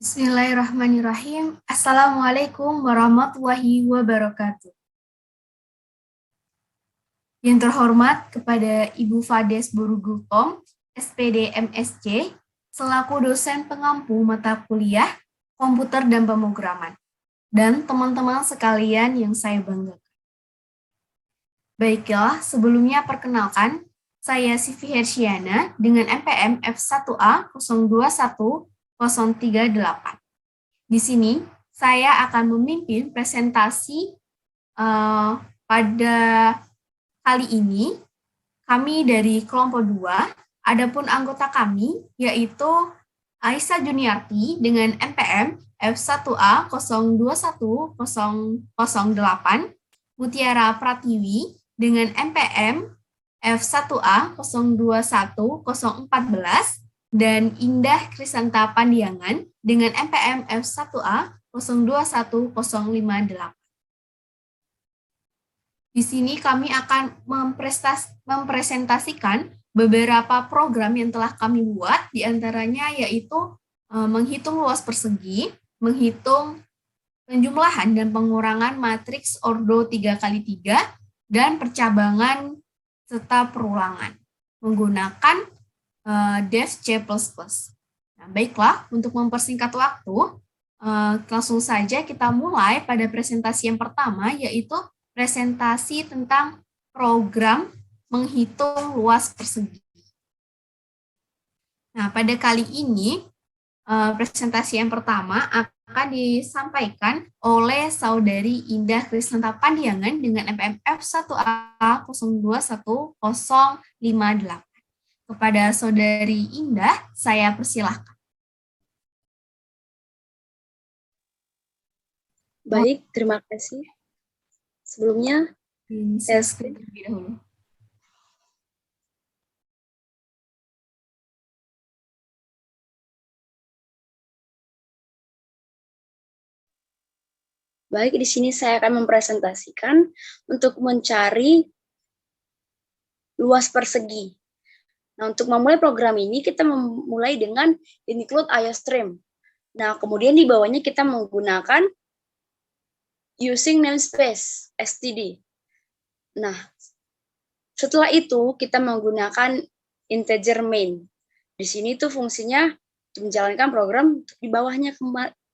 Bismillahirrahmanirrahim. Assalamualaikum warahmatullahi wabarakatuh. Yang terhormat kepada Ibu Fades Burugultom, SPD MSc, selaku dosen pengampu mata kuliah Komputer dan Pemrograman, dan teman-teman sekalian yang saya banggakan. Baiklah, sebelumnya perkenalkan, saya Sivi Hersiana dengan NPM F1A 021038. Di sini, saya akan memimpin presentasi pada kali ini. Kami dari kelompok 2, adapun anggota kami yaitu Aisyah Juniarti dengan NPM F1A 021008, Mutiara Pratiwi dengan NPM F1A 021014, dan Indah Krisanta Pandiangan dengan NPM F1A 021058. Di sini kami akan mempresentasikan beberapa program yang telah kami buat, diantaranya yaitu menghitung luas persegi, menghitung penjumlahan dan pengurangan matriks ordo 3x3, dan percabangan serta perulangan menggunakan Dev C++. Nah, baiklah, untuk mempersingkat waktu, langsung saja kita mulai pada presentasi yang pertama, yaitu presentasi tentang program menghitung luas persegi. Nah, pada kali ini, presentasi yang pertama akan disampaikan oleh Saudari Indah Krisanta Pandiangan dengan NPM F1A 021058. Kepada Saudari Indah, saya persilahkan. Baik, terima kasih. Sebelumnya, saya screen terlebih dahulu. Baik, di sini saya akan mempresentasikan untuk mencari luas persegi. Nah, untuk memulai program ini, kita memulai dengan include IOStream. Nah, kemudian di bawahnya kita menggunakan using namespace, std. Nah, setelah itu kita menggunakan integer main. Di sini tuh fungsinya menjalankan program di bawahnya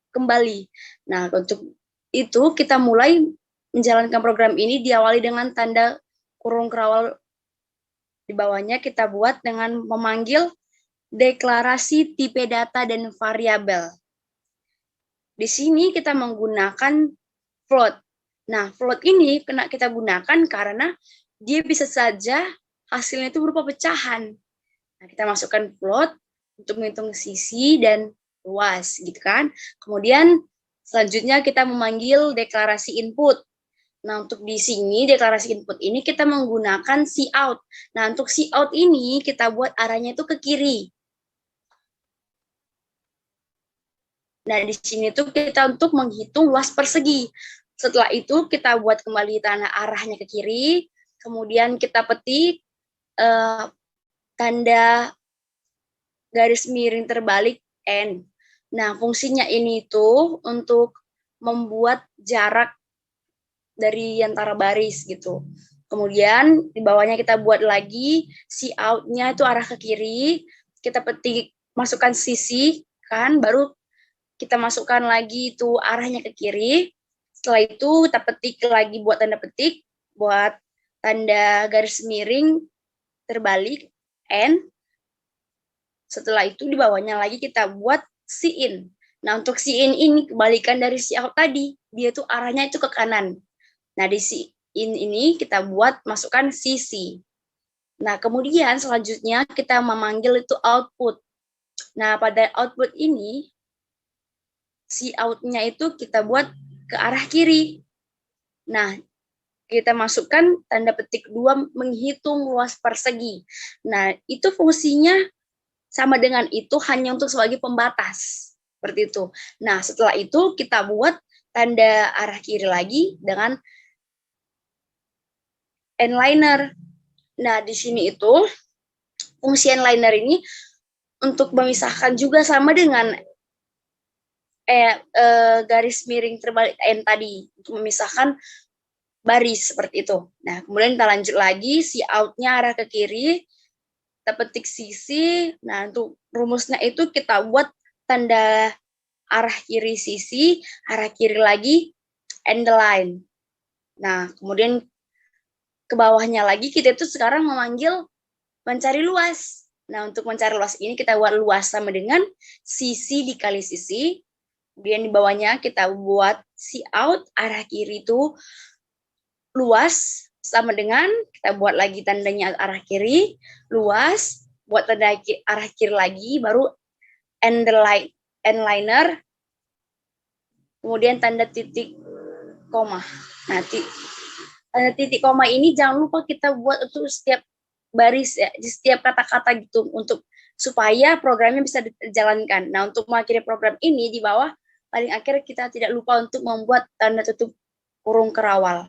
kembali. Nah, untuk itu kita mulai menjalankan program ini diawali dengan tanda kurung kerawal. Di bawahnya kita buat dengan memanggil deklarasi tipe data dan variabel. Di sini kita menggunakan float. Nah, float ini kena kita gunakan karena dia bisa saja hasilnya itu berupa pecahan. Nah, kita masukkan float untuk menghitung sisi dan luas, gitu kan. Kemudian selanjutnya kita memanggil deklarasi input. Nah, untuk di sini deklarasi input ini kita menggunakan cout. Nah, untuk cout ini kita buat arahnya itu ke kiri. Nah, di sini tuh kita untuk menghitung luas persegi. Setelah itu kita buat kembali tanda arahnya ke kiri, kemudian kita petik tanda garis miring terbalik N. Nah, fungsinya ini tuh untuk membuat jarak dari antara baris gitu. Kemudian di bawahnya kita buat lagi cout-nya itu arah ke kiri, kita petik, masukkan sisi kan, baru kita masukkan lagi itu arahnya ke kiri. Setelah itu kita petik lagi buat tanda petik, buat tanda garis miring terbalik N. Setelah itu di bawahnya lagi kita buat sin. Nah, untuk sin ini kebalikan dari cout tadi, dia tuh arahnya itu ke kanan. Nah, di sin ini kita buat masukkan sisi. Nah, kemudian selanjutnya kita memanggil itu output. Nah, pada output ini cout-nya itu kita buat ke arah kiri. Nah, kita masukkan tanda petik 2 menghitung luas persegi. Nah, itu fungsinya sama dengan itu, hanya untuk sebagai pembatas. Seperti itu. Nah, setelah itu kita buat tanda arah kiri lagi dengan N-liner. Nah, di sini itu fungsi N-liner ini untuk memisahkan juga sama dengan garis miring terbalik N tadi untuk memisahkan baris seperti itu. Nah, kemudian kita lanjut lagi, si out-nya arah ke kiri, kita petik sisi. Nah, untuk rumusnya itu kita buat tanda arah kiri sisi, arah kiri lagi, and the line. Nah, kemudian ke bawahnya lagi, kita itu sekarang mencari luas. Nah, untuk mencari luas ini kita buat luas sama dengan sisi dikali sisi. Kemudian di bawahnya kita buat si out, arah kiri itu luas sama dengan, kita buat lagi tandanya arah kiri, luas, buat tanda arah kiri lagi, baru end liner, kemudian tanda titik koma. Nah, tanda titik koma ini jangan lupa kita buat untuk setiap baris ya, di setiap kata-kata gitu, untuk supaya programnya bisa dijalankan. Nah, untuk mengakhiri program ini di bawah paling akhir kita tidak lupa untuk membuat tanda tutup kurung kerawal.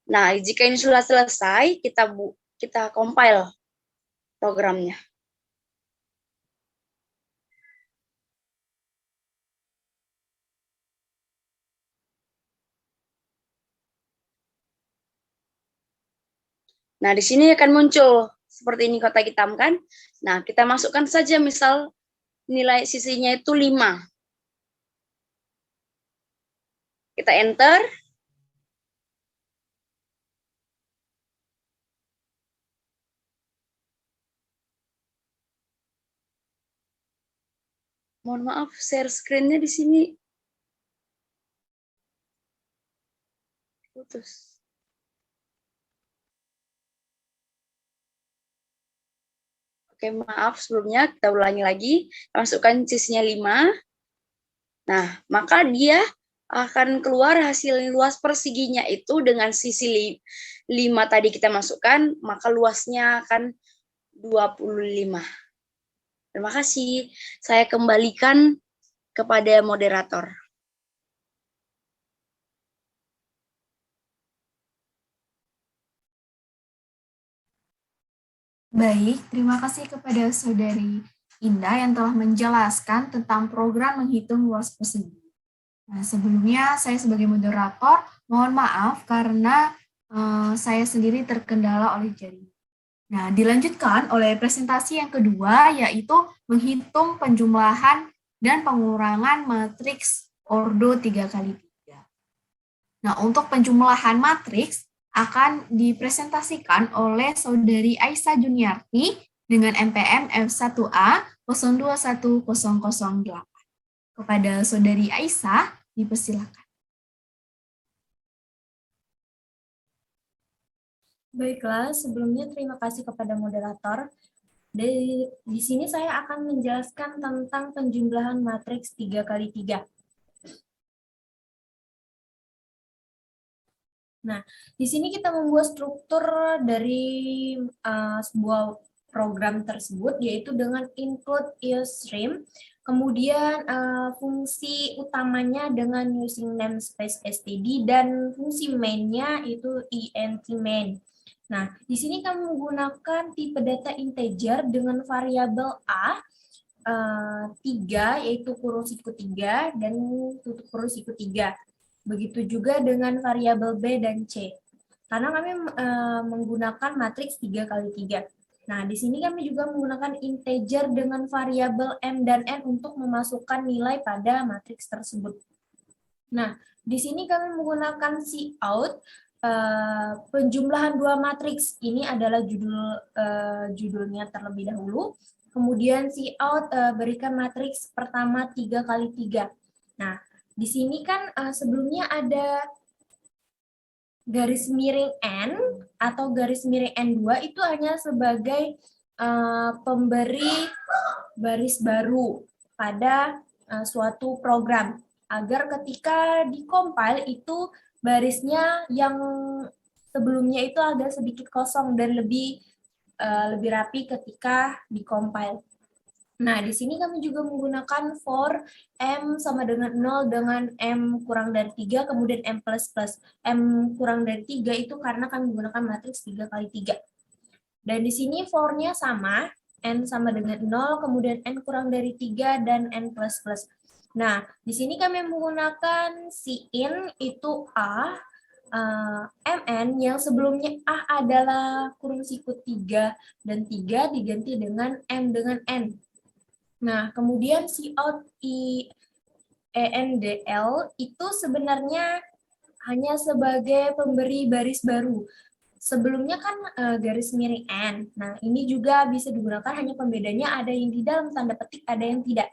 Nah, jika ini sudah selesai, kita compile programnya. Nah, di sini akan muncul seperti ini kotak hitam kan. Nah, kita masukkan saja misal nilai sisinya itu 5. Kita enter. Mohon maaf, share screen-nya di sini putus. Oke, maaf sebelumnya, kita ulangi lagi. Masukkan sisinya 5. Nah, maka dia akan keluar hasil luas persiginya itu dengan sisi 5 tadi kita masukkan, maka luasnya akan 25. Terima kasih. Saya kembalikan kepada moderator. Baik, terima kasih kepada Saudari Indah yang telah menjelaskan tentang program menghitung luas persegi. Nah, sebelumnya saya sebagai moderator mohon maaf karena saya sendiri terkendala oleh jaringan. Nah, dilanjutkan oleh presentasi yang kedua, yaitu menghitung penjumlahan dan pengurangan matriks ordo 3x3. Nah, untuk penjumlahan matriks akan dipresentasikan oleh Saudari Aisyah Juniarti dengan NPM F1A 021008. Kepada Saudari Aisyah, dipersilakan. Baiklah, sebelumnya terima kasih kepada moderator. Di sini saya akan menjelaskan tentang penjumlahan matriks 3x3. Nah, di sini kita membuat struktur dari sebuah program tersebut, yaitu dengan include IOStream, kemudian fungsi utamanya dengan using namespace std, dan fungsi main-nya itu int main. Nah, di sini kami menggunakan tipe data integer dengan variabel A, 3, yaitu kurung siku 3, dan tutup kurung siku 3. Begitu juga dengan variabel B dan C. Karena kami menggunakan matriks 3x3. Nah, di sini kami juga menggunakan integer dengan variabel M dan N untuk memasukkan nilai pada matriks tersebut. Nah, di sini kami menggunakan cout, penjumlahan dua matriks. Ini adalah judulnya terlebih dahulu. Kemudian cout berikan matriks pertama 3x3. Nah, di sini kan sebelumnya ada garis miring N atau garis miring N2 itu hanya sebagai pemberi baris baru pada suatu program, agar ketika dikompil itu barisnya yang sebelumnya itu agak sedikit kosong dan lebih rapi ketika dikompil. Nah, di sini kami juga menggunakan for M sama dengan 0 dengan M kurang dari 3, kemudian M plus plus. M kurang dari 3 itu karena kami menggunakan matriks 3x3. Dan di sini for-nya sama, N sama dengan 0, kemudian N kurang dari 3, dan N plus plus. Nah, di sini kami menggunakan Cin itu A, MN yang sebelumnya A adalah kurung siku 3 dan 3 diganti dengan M dengan N. Nah, kemudian Cout ENDL itu sebenarnya hanya sebagai pemberi baris baru. Sebelumnya kan garis miring N. Nah, ini juga bisa digunakan, hanya pembedanya ada yang di dalam tanda petik, ada yang tidak.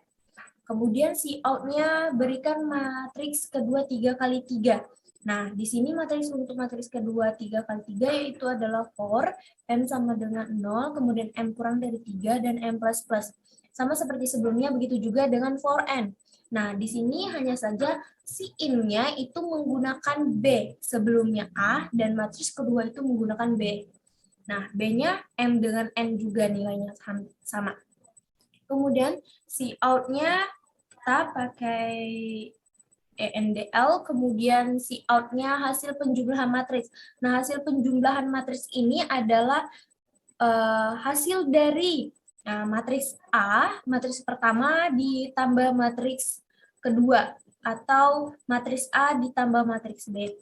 Kemudian Cout-nya berikan matriks kedua 3 kali 3. Nah, di sini matriks untuk matriks kedua 3 kali 3 yaitu adalah for, M sama dengan 0, kemudian M kurang dari 3, dan M++. Sama seperti sebelumnya, begitu juga dengan for N. Nah, di sini hanya saja si in-nya itu menggunakan B, sebelumnya A, dan matriks kedua itu menggunakan B. Nah, B-nya M dengan N juga nilainya sama. Kemudian si out-nya kita pakai ENDL, kemudian si out-nya hasil penjumlahan matriks. Nah, hasil penjumlahan matriks ini adalah hasil dari matriks A, matriks pertama ditambah matriks kedua, atau matriks A ditambah matriks B.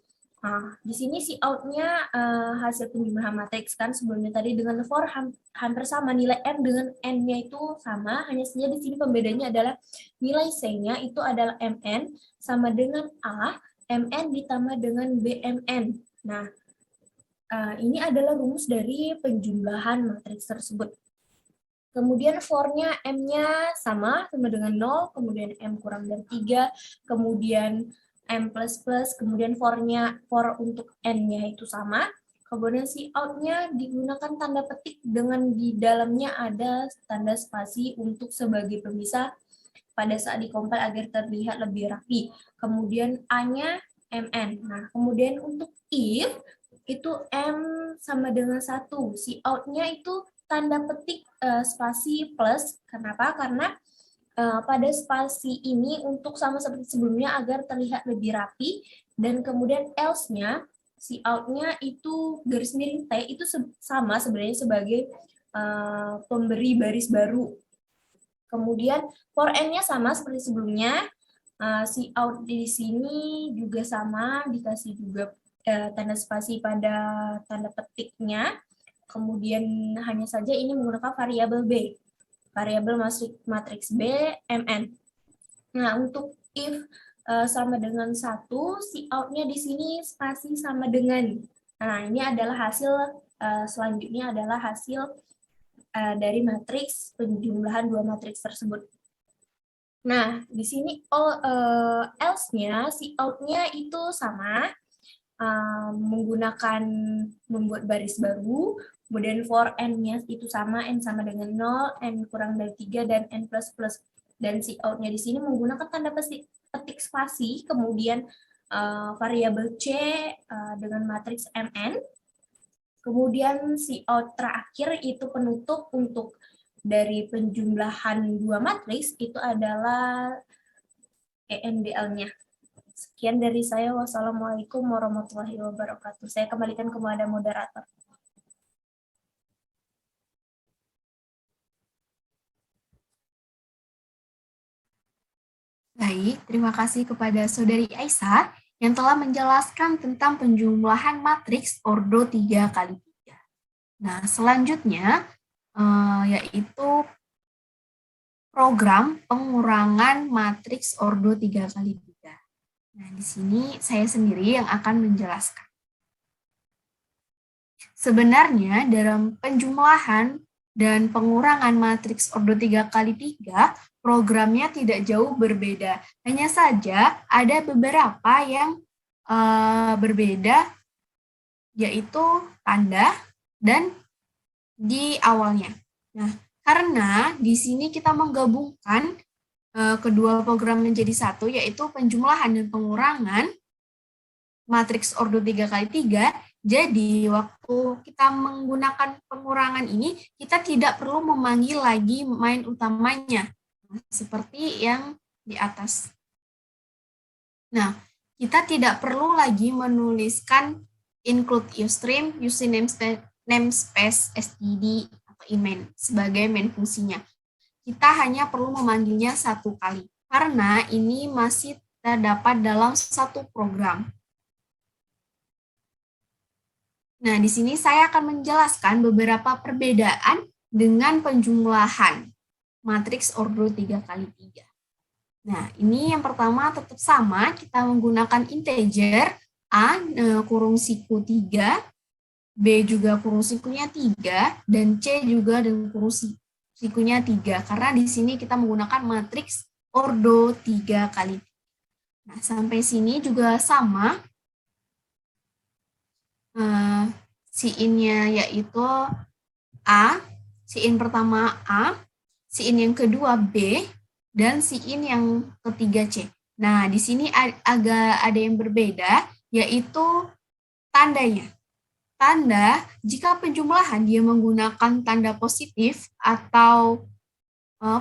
Nah, di sini si out-nya hasil penjumlahan matriks kan sebelumnya tadi dengan for hampir sama, nilai M dengan N-nya itu sama, hanya saja di sini pembedanya adalah nilai C-nya itu adalah MN sama dengan A, MN ditambah dengan BMN. Nah, ini adalah rumus dari penjumlahan matriks tersebut. Kemudian for-nya M-nya sama dengan 0, kemudian M kurang dari 3, kemudian M++, kemudian for untuk N-nya itu sama, kemudian si out-nya digunakan tanda petik dengan di dalamnya ada tanda spasi untuk sebagai pemisah pada saat dikompil agar terlihat lebih rapi. Kemudian A-nya MN. Nah, kemudian untuk if, itu M sama dengan 1. Si out-nya itu tanda petik spasi plus. Kenapa? Karena pada spasi ini untuk sama seperti sebelumnya agar terlihat lebih rapi, dan kemudian else-nya, si out-nya itu garis miring T itu sama sebenarnya sebagai pemberi baris baru. Kemudian for N-nya sama seperti sebelumnya, si out di sini juga sama, dikasih juga tanda spasi pada tanda petiknya. Kemudian hanya saja ini menggunakan variabel B. Variabel matriks B, MN. Nah, untuk if sama dengan 1, si out-nya di sini spasi sama dengan. Nah, ini adalah hasil, selanjutnya adalah hasil dari matriks penjumlahan dua matriks tersebut. Nah, di sini else-nya, si out-nya itu sama, menggunakan membuat baris baru, kemudian for N-nya itu sama, N sama dengan 0, N kurang dari 3, dan N++. Dan si out-nya di sini menggunakan tanda petik spasi, kemudian variabel C dengan matriks MN. Kemudian si out terakhir itu penutup untuk dari penjumlahan dua matriks itu adalah ENDL-nya. Sekian dari saya. Wassalamualaikum warahmatullahi wabarakatuh. Saya kembalikan kepada moderator. Baik, terima kasih kepada Saudari Aisyah yang telah menjelaskan tentang penjumlahan matriks ordo 3 kali 3. Nah, selanjutnya yaitu program pengurangan matriks ordo 3 kali 3. Nah, di sini saya sendiri yang akan menjelaskan. Sebenarnya dalam penjumlahan dan pengurangan matriks ordo 3 kali 3, programnya tidak jauh berbeda. Hanya saja ada beberapa yang berbeda, yaitu tanda dan di awalnya. Nah, karena di sini kita menggabungkan kedua program menjadi satu, yaitu penjumlahan dan pengurangan matriks ordo 3 kali 3, jadi waktu kita menggunakan pengurangan ini, kita tidak perlu memanggil lagi main utamanya, seperti yang di atas. Nah, kita tidak perlu lagi menuliskan include usestream, using namespace std, atau main sebagai main fungsinya. Kita hanya perlu memanggilnya satu kali. karena ini masih terdapat dalam satu program. Nah, di sini saya akan menjelaskan beberapa perbedaan dengan penjumlahan matriks ordo 3x3. Nah, ini yang pertama tetap sama, kita menggunakan integer, A kurung siku 3, B juga kurung sikunya 3, dan C juga dengan kurung sikunya 3, karena di sini kita menggunakan matriks ordo 3x3. Nah, sampai sini juga sama, Sin-nya yaitu A, Sin pertama A, Sin yang kedua B, dan Sin yang ketiga C. Nah, di sini agak ada yang berbeda, yaitu tandanya. Tanda, jika penjumlahan dia menggunakan tanda positif atau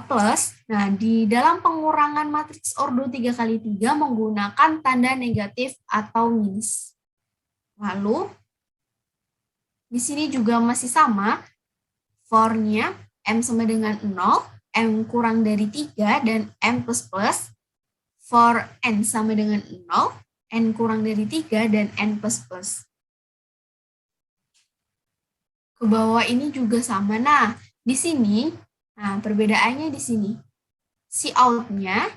plus, nah di dalam pengurangan matriks ordo 3x3 menggunakan tanda negatif atau minus. Lalu, di sini juga masih sama, for-nya M sama dengan 0, M kurang dari 3, dan M plus plus. For N sama dengan 0, N kurang dari 3, dan N plus plus. Ke bawah ini juga sama. Nah, di sini, perbedaannya di sini. Cout-nya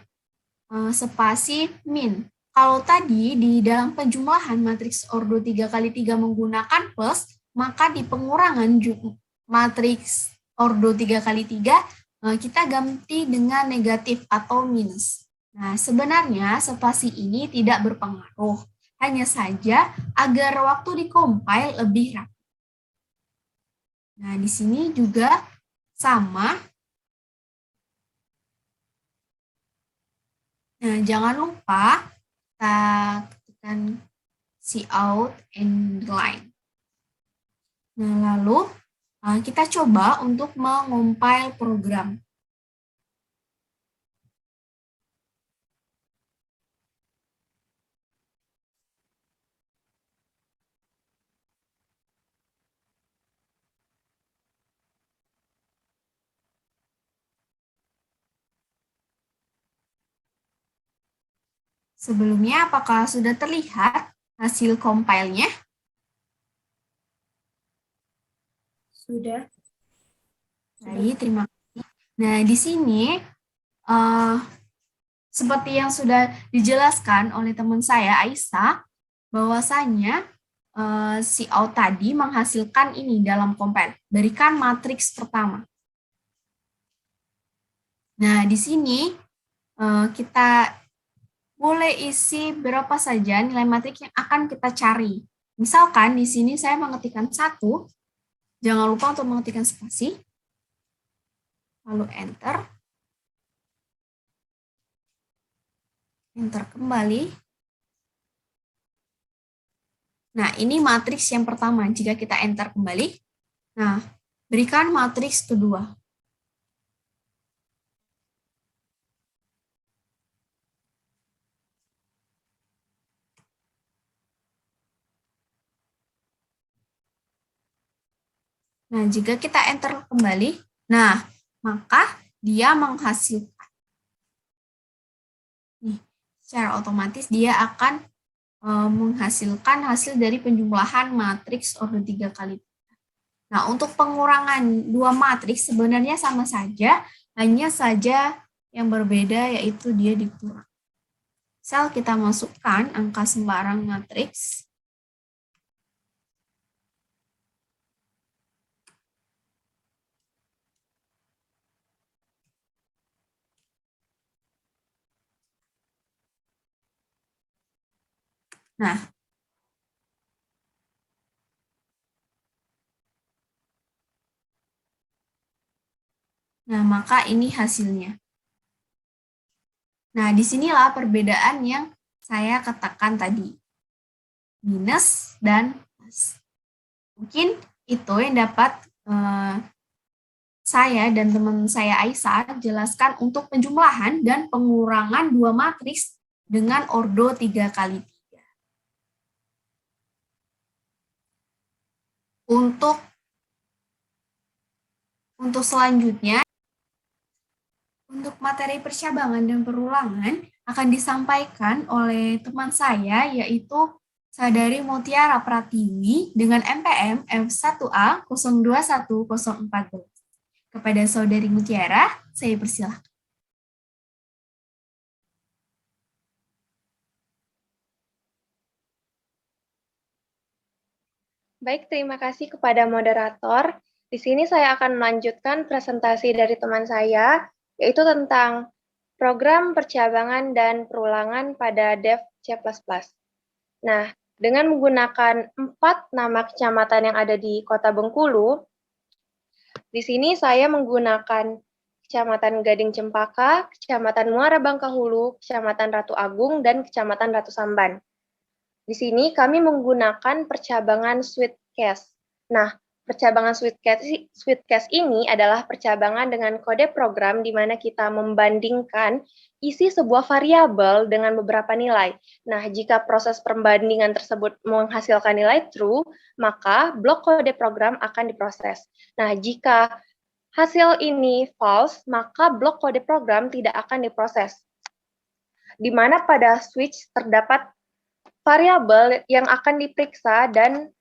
spasi min. Kalau tadi di dalam penjumlahan matriks ordo 3x3 menggunakan plus, maka di pengurangan matriks ordo 3x3 kita ganti dengan negatif atau minus. Nah, sebenarnya spasi ini tidak berpengaruh, hanya saja agar waktu di-compile lebih rapi. Nah, di sini juga sama. Nah, jangan lupa kita ketikkan cout and line. Nah, lalu kita coba untuk mengompil program. Sebelumnya, apakah sudah terlihat hasil compile-nya? Sudah. Baik, terima kasih. Nah, di sini seperti yang sudah dijelaskan oleh teman saya, Aisyah, bahwasanya cout tadi menghasilkan ini dalam compile, berikan matriks pertama. Nah, di sini kita boleh isi berapa saja nilai matriks yang akan kita cari. Misalkan di sini saya mengetikkan 1, jangan lupa untuk mengetikkan spasi, lalu enter, enter kembali. Nah, ini matriks yang pertama, jika kita enter kembali. Nah, berikan matriks kedua. Nah, jika kita enter kembali, nah, maka dia menghasilkan. Nih, secara otomatis dia akan menghasilkan hasil dari penjumlahan matriks ordo 3x3. Nah, untuk pengurangan dua matriks sebenarnya sama saja, hanya saja yang berbeda yaitu dia dikurang. Misal kita masukkan angka sembarang matriks. Nah, maka ini hasilnya. Nah, disinilah perbedaan yang saya katakan tadi. Minus dan plus. Mungkin itu yang dapat saya dan teman saya Aisyah jelaskan untuk penjumlahan dan pengurangan dua matriks dengan ordo 3x3. Untuk selanjutnya, untuk materi percabangan dan perulangan akan disampaikan oleh teman saya, yaitu Sadari Mutiara Pratiwi dengan NPM F1A 021014. Kepada Saudari Mutiara, saya persilahkan. Baik, terima kasih kepada moderator. Di sini saya akan melanjutkan presentasi dari teman saya, yaitu tentang program percabangan dan perulangan pada Dev C++. Nah, dengan menggunakan 4 nama kecamatan yang ada di Kota Bengkulu, di sini saya menggunakan Kecamatan Gading Cempaka, Kecamatan Muara Bangkahulu, Kecamatan Ratu Agung, dan Kecamatan Ratu Samban. Di sini kami menggunakan percabangan Sweetcase. Nah, percabangan Sweetcase ini adalah percabangan dengan kode program di mana kita membandingkan isi sebuah variabel dengan beberapa nilai. Nah, jika proses perbandingan tersebut menghasilkan nilai true, maka blok kode program akan diproses. Nah, jika hasil ini false, maka blok kode program tidak akan diproses. Di mana pada switch terdapat variabel yang akan diperiksa dan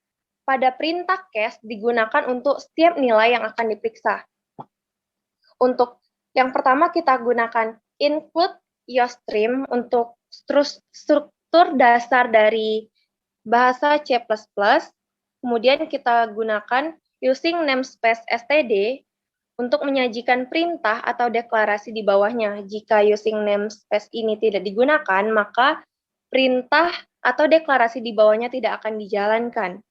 pada perintah case digunakan untuk setiap nilai yang akan diperiksa. Untuk yang pertama kita gunakan include IOStream untuk struktur dasar dari bahasa C++. Kemudian kita gunakan using namespace std untuk menyajikan perintah atau deklarasi di bawahnya. Jika using namespace ini tidak digunakan, maka perintah atau deklarasi di bawahnya tidak akan dijalankan.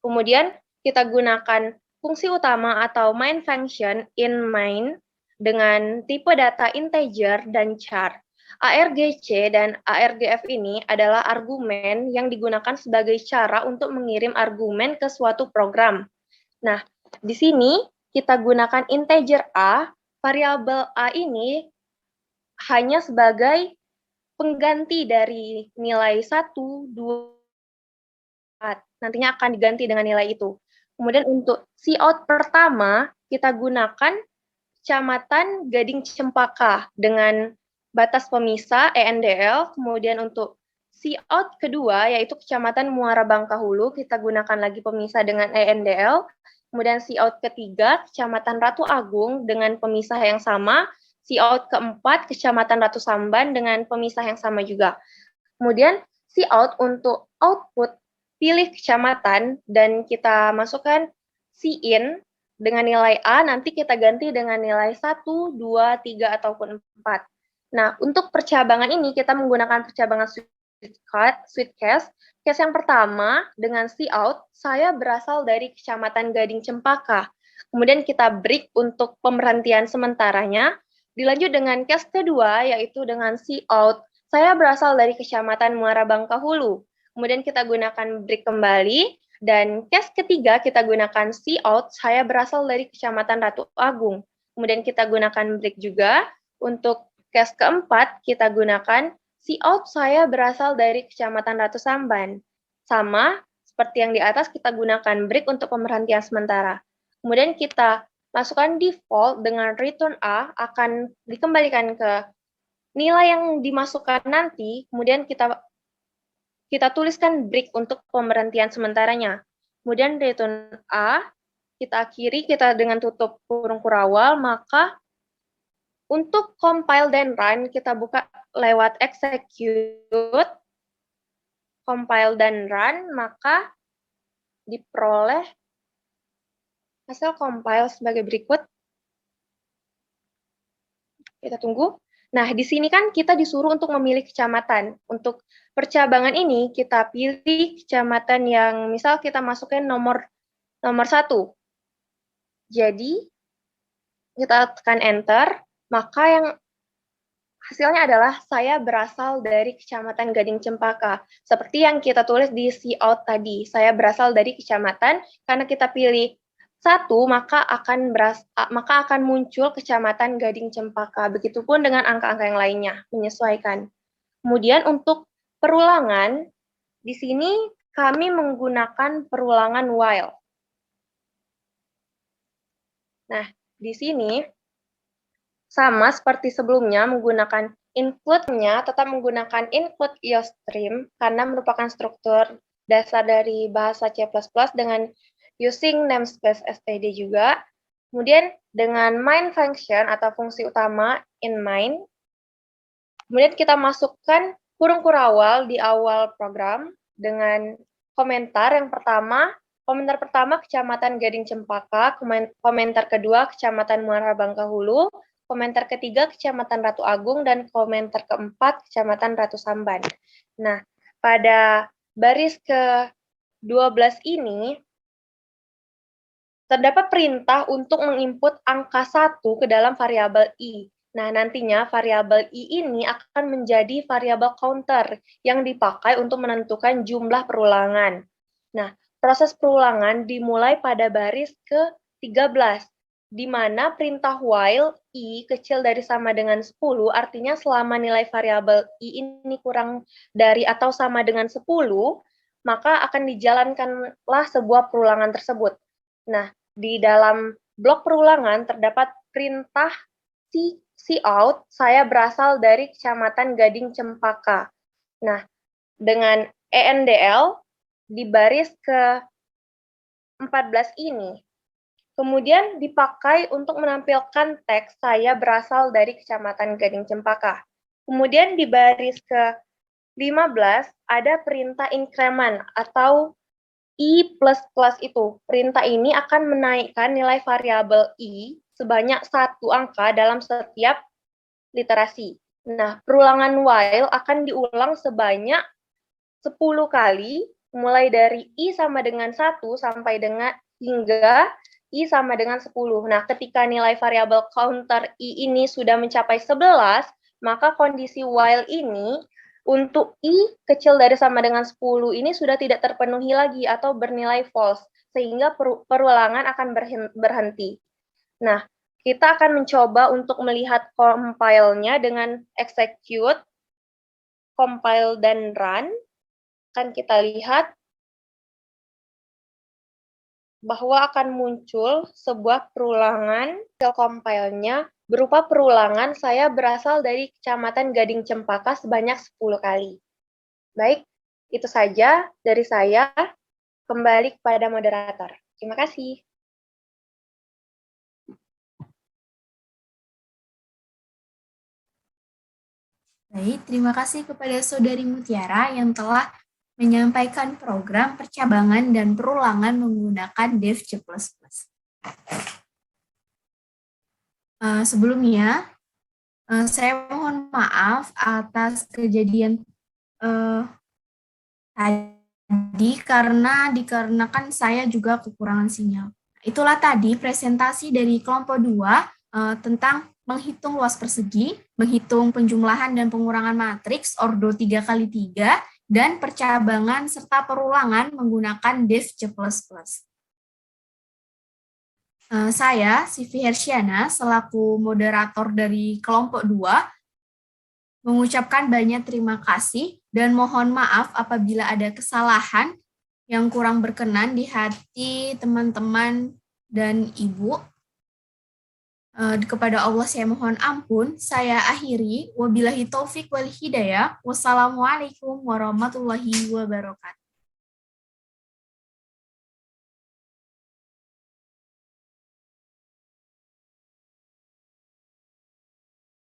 Kemudian kita gunakan fungsi utama atau main function in main dengan tipe data integer dan char. ARGC dan ARGF ini adalah argumen yang digunakan sebagai cara untuk mengirim argumen ke suatu program. Nah, di sini kita gunakan integer A, variabel A ini hanya sebagai pengganti dari nilai 1, 2, 4. Nantinya akan diganti dengan nilai itu. Kemudian untuk cout pertama, kita gunakan Kecamatan Gading Cempaka dengan batas pemisah ENDL. Kemudian untuk cout kedua, yaitu Kecamatan Muara Bangkahulu, kita gunakan lagi pemisah dengan ENDL. Kemudian cout ketiga, Kecamatan Ratu Agung dengan pemisah yang sama. Cout keempat, Kecamatan Ratu Samban dengan pemisah yang sama juga. Kemudian cout untuk output, pilih kecamatan dan kita masukkan cin dengan nilai A, nanti kita ganti dengan nilai 1, 2, 3, ataupun 4. Nah, untuk percabangan ini kita menggunakan percabangan Sweetcase. Case yang pertama dengan cout, saya berasal dari Kecamatan Gading Cempaka. Kemudian kita break untuk pemberhentian sementaranya. Dilanjut dengan case kedua, yaitu dengan cout. Saya berasal dari Kecamatan Muara Bangkahulu. Kemudian kita gunakan break kembali. Dan case ketiga kita gunakan cout. Saya berasal dari Kecamatan Ratu Agung. Kemudian kita gunakan break juga. Untuk case keempat kita gunakan cout. Saya berasal dari Kecamatan Ratu Samban. Sama seperti yang di atas, kita gunakan break untuk pemberhentian sementara. Kemudian kita masukkan default dengan return A, akan dikembalikan ke nilai yang dimasukkan nanti, kemudian kita tuliskan break untuk pemberhentian sementaranya. Kemudian return A, kita akhiri kita dengan tutup kurung kurawal, maka untuk compile dan run, kita buka lewat execute, compile dan run, maka diperoleh hasil compile sebagai berikut. Kita tunggu. Nah, di sini kan kita disuruh untuk memilih kecamatan. Untuk percabangan ini, kita pilih kecamatan yang misal kita masukkan nomor 1. Jadi, kita tekan enter, maka yang hasilnya adalah saya berasal dari Kecamatan Gading Cempaka. Seperti yang kita tulis di cout tadi, saya berasal dari kecamatan, karena kita pilih 1, maka akan muncul Kecamatan Gading Cempaka. Begitupun dengan angka-angka yang lainnya, menyesuaikan. Kemudian untuk perulangan, di sini kami menggunakan perulangan while. Nah, di sini sama seperti sebelumnya menggunakan include-nya tetap menggunakan include IOStream karena merupakan struktur dasar dari bahasa C++ dengan using namespace std juga. Kemudian dengan main function atau fungsi utama in main, kemudian kita masukkan kurung kurawal di awal program dengan komentar yang pertama. Komentar pertama Kecamatan Gading Cempaka, komentar kedua Kecamatan Muara Bangkahulu, komentar ketiga Kecamatan Ratu Agung, dan komentar keempat Kecamatan Ratu Samban. Nah, pada baris ke-12 ini terdapat perintah untuk menginput angka 1 ke dalam variabel i. Nah, nantinya variabel i ini akan menjadi variabel counter yang dipakai untuk menentukan jumlah perulangan. Nah, proses perulangan dimulai pada baris ke-13, di mana perintah while i kecil dari sama dengan 10, artinya selama nilai variabel i ini kurang dari atau sama dengan 10, maka akan dijalankanlah sebuah perulangan tersebut. Nah, di dalam blok perulangan terdapat perintah cout, saya berasal dari Kecamatan Gading Cempaka. Nah, dengan ENDL di baris ke-14 ini, kemudian dipakai untuk menampilkan teks saya berasal dari Kecamatan Gading Cempaka. Kemudian di baris ke-15 ada perintah increment atau i++ itu. Perintah ini akan menaikkan nilai variabel i sebanyak 1 angka dalam setiap literasi. Nah, perulangan while akan diulang sebanyak 10 kali, mulai dari i sama dengan 1 sampai dengan hingga i sama dengan 10. Nah, ketika nilai variabel counter i ini sudah mencapai 11, maka kondisi while ini untuk i kecil dari sama dengan 10 ini sudah tidak terpenuhi lagi atau bernilai false, sehingga perulangan akan berhenti. Nah, kita akan mencoba untuk melihat compile-nya dengan execute, compile, dan run. Akan kita lihat bahwa akan muncul sebuah perulangan compile-nya berupa perulangan saya berasal dari Kecamatan Gading Cempaka sebanyak 10 kali. Baik, itu saja dari saya. Kembali kepada moderator. Terima kasih. Baik, terima kasih kepada Saudari Mutiara yang telah menyampaikan program percabangan dan perulangan menggunakan Dev C++. Sebelumnya, saya mohon maaf atas kejadian tadi dikarenakan saya juga kekurangan sinyal. Itulah tadi presentasi dari kelompok 2 tentang menghitung luas persegi, menghitung penjumlahan dan pengurangan matriks ordo 3x3, dan percabangan serta perulangan menggunakan Dev C++. Saya, Sivi Hersiana, selaku moderator dari kelompok 2, mengucapkan banyak terima kasih dan mohon maaf apabila ada kesalahan yang kurang berkenan di hati teman-teman dan Ibu. Kepada Allah saya mohon ampun. Saya akhiri. Wabillahi taufik wal hidayah. Wassalamualaikum warahmatullahi wabarakatuh.